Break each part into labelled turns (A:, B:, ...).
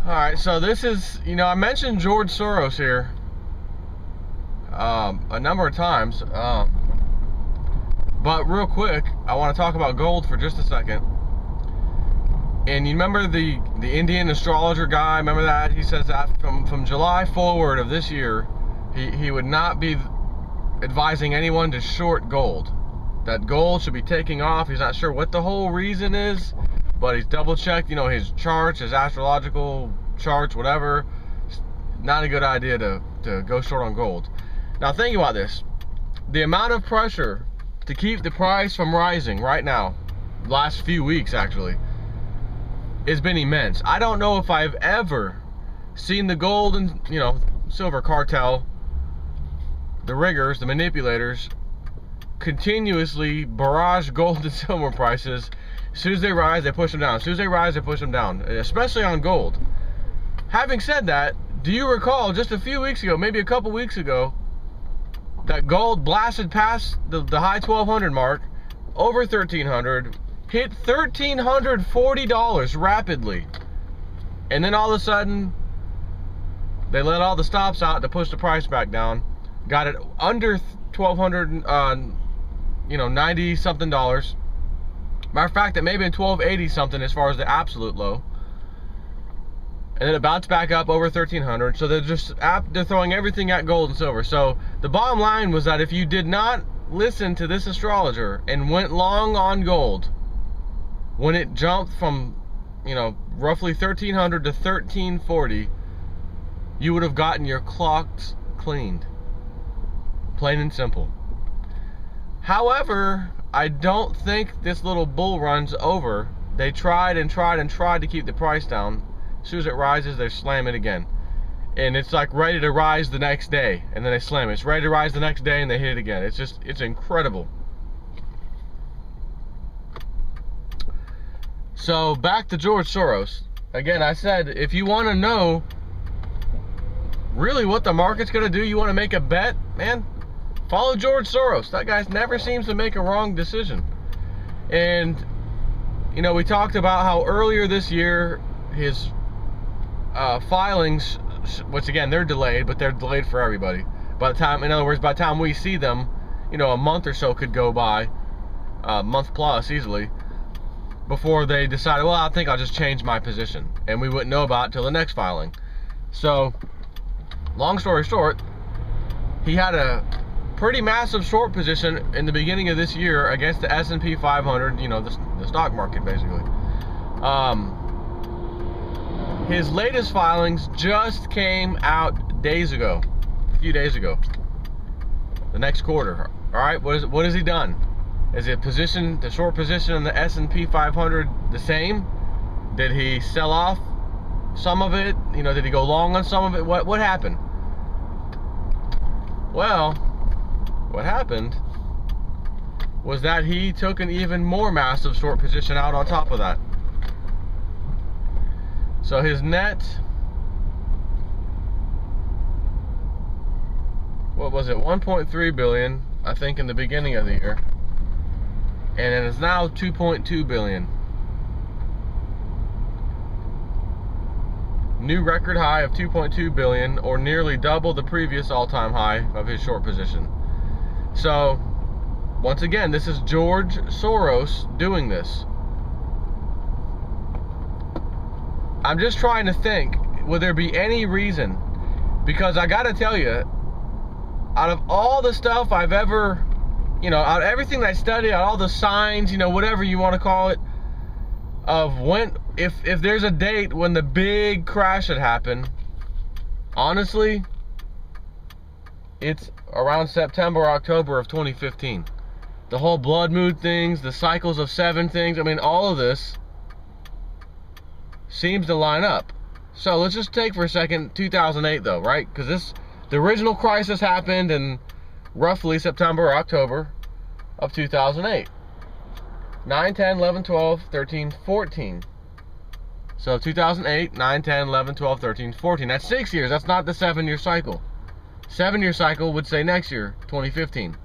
A: Alright, so this is, I mentioned George Soros here a number of times, but real quick, I want to talk about gold for just a second. And you remember the Indian astrologer guy, remember that? He says that from July forward of this year, he would not be advising anyone to short gold. That gold should be taking off. He's not sure what the whole reason is, but he's double checked, his charts, his astrological charts, whatever. It's not a good idea to go short on gold. Now think about this. The amount of pressure to keep the price from rising right now, last few weeks actually, has been immense. I don't know if I've ever seen the gold and silver cartel, the riggers, the manipulators, continuously barrage gold and silver prices. As soon as they rise, they push them down. As soon as they rise, they push them down, especially on gold. Having said that, do you recall just a few weeks ago, maybe a couple weeks ago, that gold blasted past the high 1200 mark, over 1300, hit $1,340 rapidly, and then all of a sudden they let all the stops out to push the price back down, got it under 1200, 90 something dollars. Matter of fact, it may have been 1280 something as far as the absolute low, and then it bounced back up over 1300. So they're throwing everything at gold and silver. So the bottom line was that if you did not listen to this astrologer and went long on gold when it jumped from roughly 1300 to 1340, you would have gotten your clocks cleaned, plain and simple. However, I don't think this little bull run's over. They tried and tried and tried to keep the price down. As soon as it rises, they slam it again. And it's like ready to rise the next day, and then they slam it. It's ready to rise the next day, and they hit it again. It's incredible. So back to George Soros. Again, I said, if you want to know really what the market's going to do, you want to make a bet, man, follow George Soros. That guy never seems to make a wrong decision. And, we talked about how earlier this year, his filings, which again, they're delayed, but they're delayed for everybody. By the time we see them, a month or so could go by, a month plus easily, before they decided, well, I think I'll just change my position. And we wouldn't know about it till the next filing. So, long story short, he had a pretty massive short position in the beginning of this year against the S&P 500, the stock market basically. His latest filings just came out days ago, a few days ago. The next quarter. All right, what has he done? Is the short position in the S&P 500 the same? Did he sell off some of it? Did he go long on some of it? What happened? Well, what happened was that he took an even more massive short position out on top of that. So his net, what was it, 1.3 billion, I think, in the beginning of the year, and it is now 2.2 billion. New record high of 2.2 billion, or nearly double the previous all-time high of his short position. So, once again, this is George Soros doing this. I'm just trying to think, would there be any reason? Because I gotta tell you, out of all the stuff I've ever, out of everything that I studied, out of all the signs, whatever you want to call it, of when, if there's a date when the big crash had happened, honestly, it's around September or October of 2015. The whole blood moon things, the cycles of 7 things, all of this seems to line up. So let's just take for a second 2008 though, right? Because the original crisis happened in roughly September or October of 2008. 9, 10, 11, 12, 13, 14. So 2008, 9, 10, 11, 12, 13, 14. That's 6 years. That's not the 7-year cycle. 7-year cycle would say next year, 2015.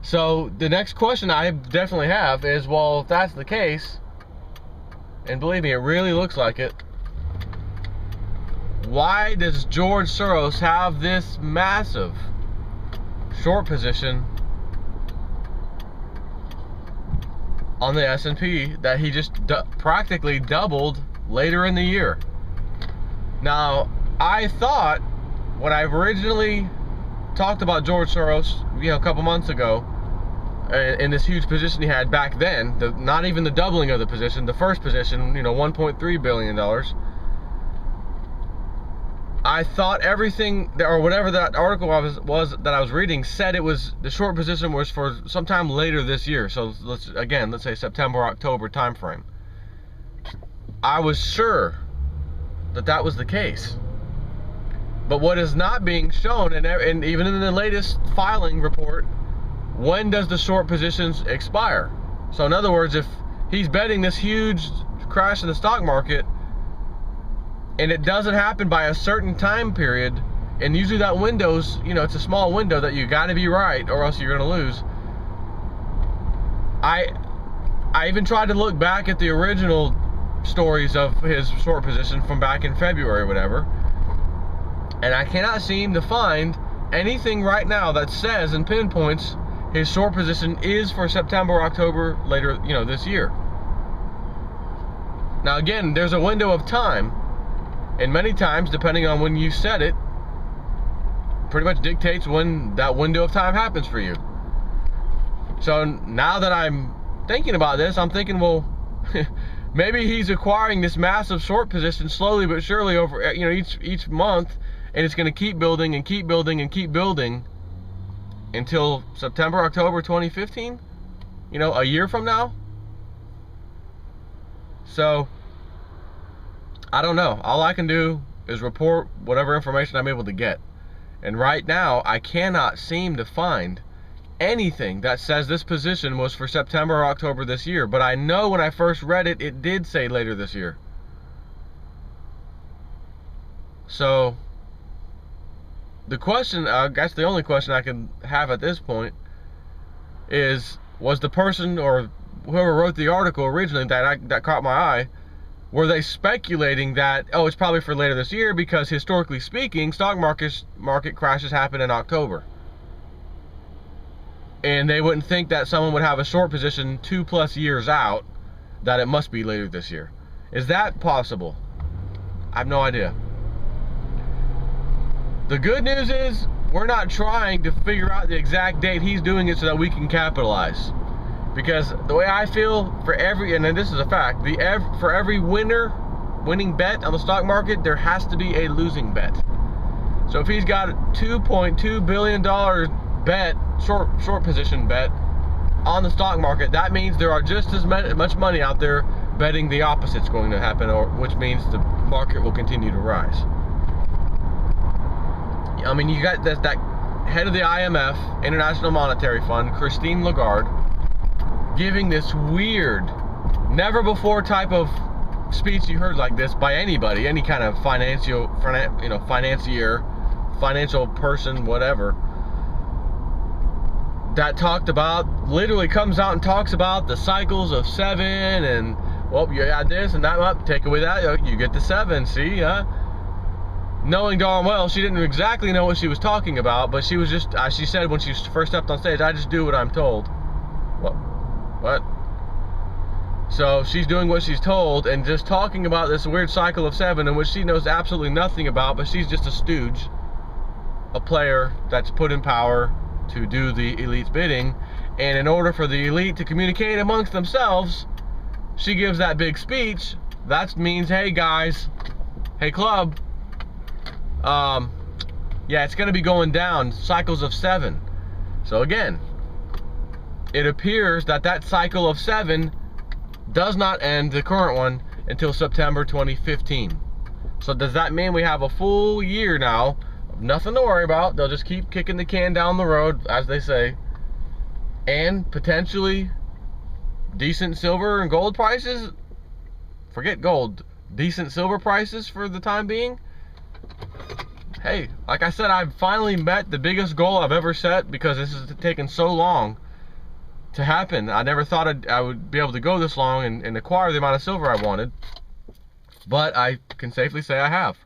A: So the next question I definitely have is, well, if that's the case, and believe me, it really looks like it, why does George Soros have this massive short position on the S&P that he just practically doubled later in the year? Now, I thought when I originally talked about George Soros, a couple months ago, in this huge position he had back then, not even the doubling of the position, the first position, $1.3 billion. I thought everything, or whatever that article was that I was reading, said it was, the short position was for sometime later this year. So let's say September, October time frame. I was sure that was the case. But what is not being shown, and even in the latest filing report, when does the short positions expire? So in other words, if he's betting this huge crash in the stock market, and it doesn't happen by a certain time period, and usually that window's, it's a small window that you got to be right or else you're going to lose. I even tried to look back at the original stories of his short position from back in February or whatever, and I cannot seem to find anything right now that says and pinpoints his short position is for September or October later, this year. Now again, there's a window of time, and many times, depending on when you set it, pretty much dictates when that window of time happens for you. So now that I'm thinking about this, I'm thinking, well, maybe he's acquiring this massive short position slowly but surely over, each month, and it's going to keep building and keep building and keep building until September, October 2015, a year from now. So I don't know. All I can do is report whatever information I'm able to get. And right now, I cannot seem to find anything that says this position was for September or October this year. But I know when I first read it, it did say later this year. So the question, I guess the only question I can have at this point is, was the person or whoever wrote the article originally that caught my eye, were they speculating that, oh, it's probably for later this year because historically speaking, stock market crashes happen in October? And they wouldn't think that someone would have a short position 2+ years out, that it must be later this year. Is that possible? I have no idea. The good news is, we're not trying to figure out the exact date he's doing it so that we can capitalize. Because the way I feel, for every, and this is a fact, for every winning bet on the stock market, there has to be a losing bet. So if he's got a $2.2 billion bet, short position bet on the stock market, that means there are just as much money out there betting the opposite's going to happen, which means the market will continue to rise. I mean, you got that head of the IMF, International Monetary Fund, Christine Lagarde, giving this weird, never before type of speech you heard like this by anybody, any kind of financier, financial person, whatever, that talked about, literally comes out and talks about the cycles of 7, and, well, you add this and that up, take away that, you get the 7, see, huh? Knowing darn well she didn't exactly know what she was talking about, but she was just, as she said when she first stepped on stage, I just do what I'm told. What? So she's doing what she's told and just talking about this weird cycle of 7 in which she knows absolutely nothing about, but she's just a stooge, a player that's put in power to do the elite's bidding. And in order for the elite to communicate amongst themselves, she gives that big speech. That means, hey guys, hey club, yeah, it's gonna be going down, cycles of 7. So again, it appears that cycle of 7 does not end, the current one, until September 2015. So does that mean we have a full year now of nothing to worry about? They'll just keep kicking the can down the road, as they say, and potentially decent silver and gold prices? Forget gold. Decent silver prices for the time being? Hey, like I said, I've finally met the biggest goal I've ever set, because this has taken so long to happen. I never thought I would be able to go this long and acquire the amount of silver I wanted, but I can safely say I have.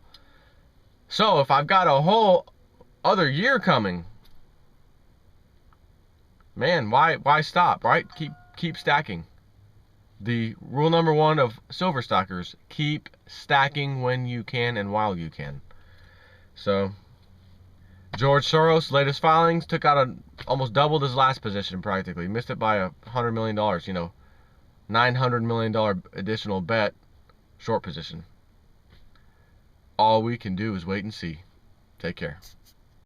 A: So if I've got a whole other year coming, man, why stop, right? Keep stacking. The rule number one of silver stockers: keep stacking when you can and while you can. So George Soros' latest filings took out almost doubled his last position practically. Missed it by $100 million, you know, $900 million additional bet, short position. All we can do is wait and see. Take care.